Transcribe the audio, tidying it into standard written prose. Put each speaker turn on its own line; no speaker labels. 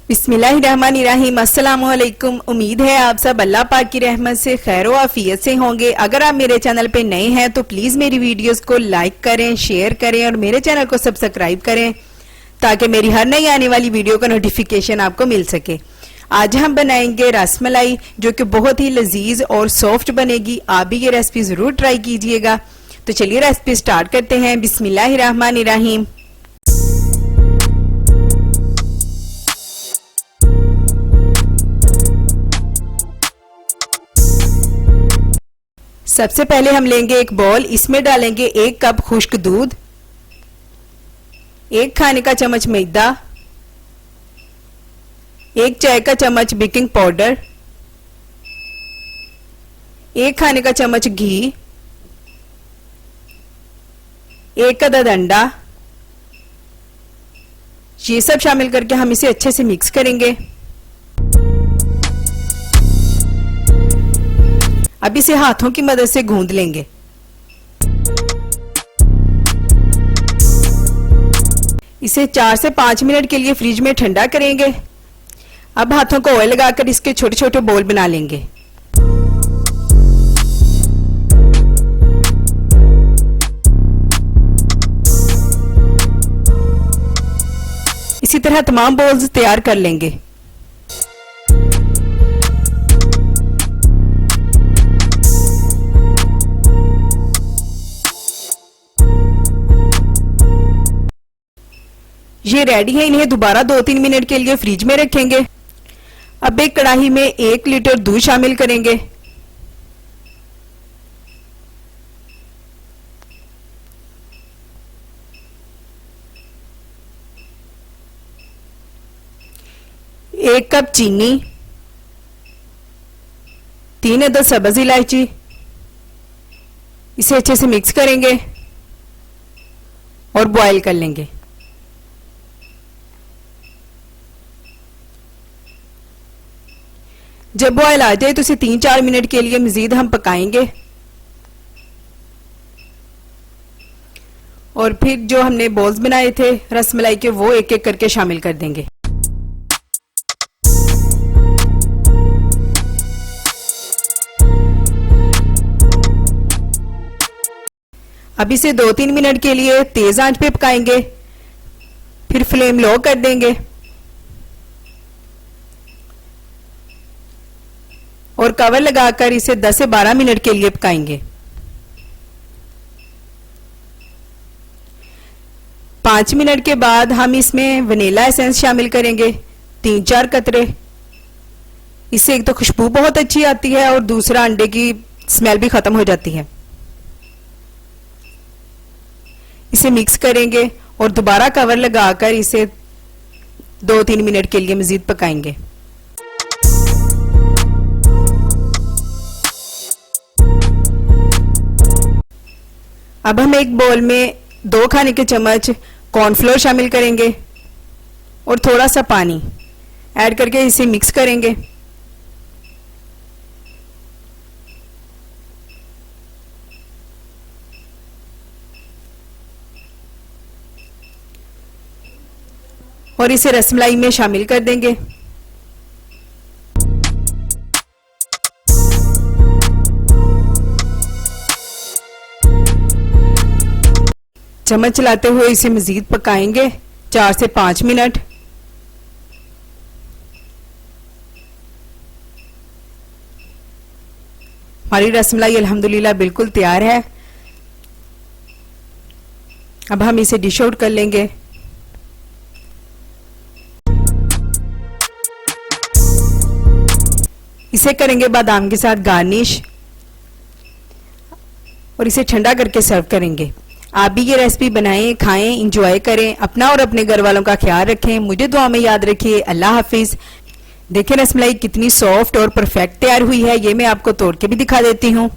बिस्मिल्लाहिर्रहमानिर्रहीम। अस्सलामुअलैकुम। उम्मीद है आप सब अल्लाह पाक की रहमत से खैर व आफियत से होंगे। अगर आप मेरे चैनल पे नए हैं तो प्लीज मेरी वीडियोस को लाइक करें, शेयर करें और मेरे चैनल को सब्सक्राइब करें ताकि मेरी हर नई आने वाली वीडियो का नोटिफिकेशन आपको मिल सके। आज हम बनाएंगे रसमलाई, जो कि बहुत ही लजीज और सॉफ्ट बनेगी। आप भी ये रेसिपी जरूर ट्राई कीजिएगा। तो चलिए रेसिपी स्टार्ट करते हैं। बिस्मिल्लाहिर्रहमानिर्रहीम। सबसे पहले हम लेंगे एक बॉल, इसमें डालेंगे 1 कप खुश्क दूध, 1 खाने का चम्मच मैदा, 1 चाय का चम्मच बेकिंग पाउडर, 1 खाने का चम्मच घी, 1 अदद अंडा। ये सब शामिल करके हम इसे अच्छे से मिक्स करेंगे। अब इसे हाथों की मदद से गूंद लेंगे। इसे 4 से 5 मिनट के लिए फ्रिज में ठंडा करेंगे। अब हाथों को ऑयल लगाकर इसके छोटे छोटे बॉल बना लेंगे। इसी तरह तमाम बॉल्स तैयार कर लेंगे। ये रेडी है। इन्हें दोबारा 2-3 मिनट के लिए फ्रिज में रखेंगे। अब एक कढ़ाई में 1 लीटर दूध शामिल करेंगे। एक कप चीनी, 3 अदद सब्ज इलायची। इसे अच्छे से मिक्स करेंगे और बॉयल कर लेंगे। जब बॉयल आ जाए तो इसे 3-4 मिनट के लिए मजीद हम पकाएंगे और फिर जो हमने बॉल्स बनाए थे रसमलाई के वो एक एक करके शामिल कर देंगे। अब इसे 2-3 मिनट के लिए तेज आंच पे पकाएंगे, फिर फ्लेम लो कर देंगे और कवर लगाकर इसे 10 से 12 मिनट के लिए पकाएंगे। 5 मिनट के बाद हम इसमें वनीला एसेंस शामिल करेंगे, 3-4 कतरे। इससे एक तो खुशबू बहुत अच्छी आती है और दूसरा अंडे की स्मेल भी खत्म हो जाती है। इसे मिक्स करेंगे और दोबारा कवर लगाकर इसे 2-3 मिनट के लिए मजीद पकाएंगे। अब हम एक बोल में 2 खाने के चम्मच कॉर्नफ्लोर शामिल करेंगे और थोड़ा सा पानी ऐड करके इसे मिक्स करेंगे। और इसे रसमलाई में शामिल कर देंगे। चम्मच चलाते हुए इसे मजीद पकाएंगे 4 से 5 मिनट। हमारी रसमलाई अल्हम्दुलिल्लाह बिल्कुल तैयार है। अब हम इसे डिश आउट कर लेंगे। इसे करेंगे बादाम के साथ गार्निश और इसे ठंडा करके सर्व करेंगे। आप भी ये रेसिपी बनाएं, खाएं, इंजॉय करें। अपना और अपने घर वालों का ख्याल रखें। मुझे दुआ में याद रखिए। अल्लाह हाफिज। देखें रसमलाई कितनी सॉफ्ट और परफेक्ट तैयार हुई है। ये मैं आपको तोड़ के भी दिखा देती हूँ।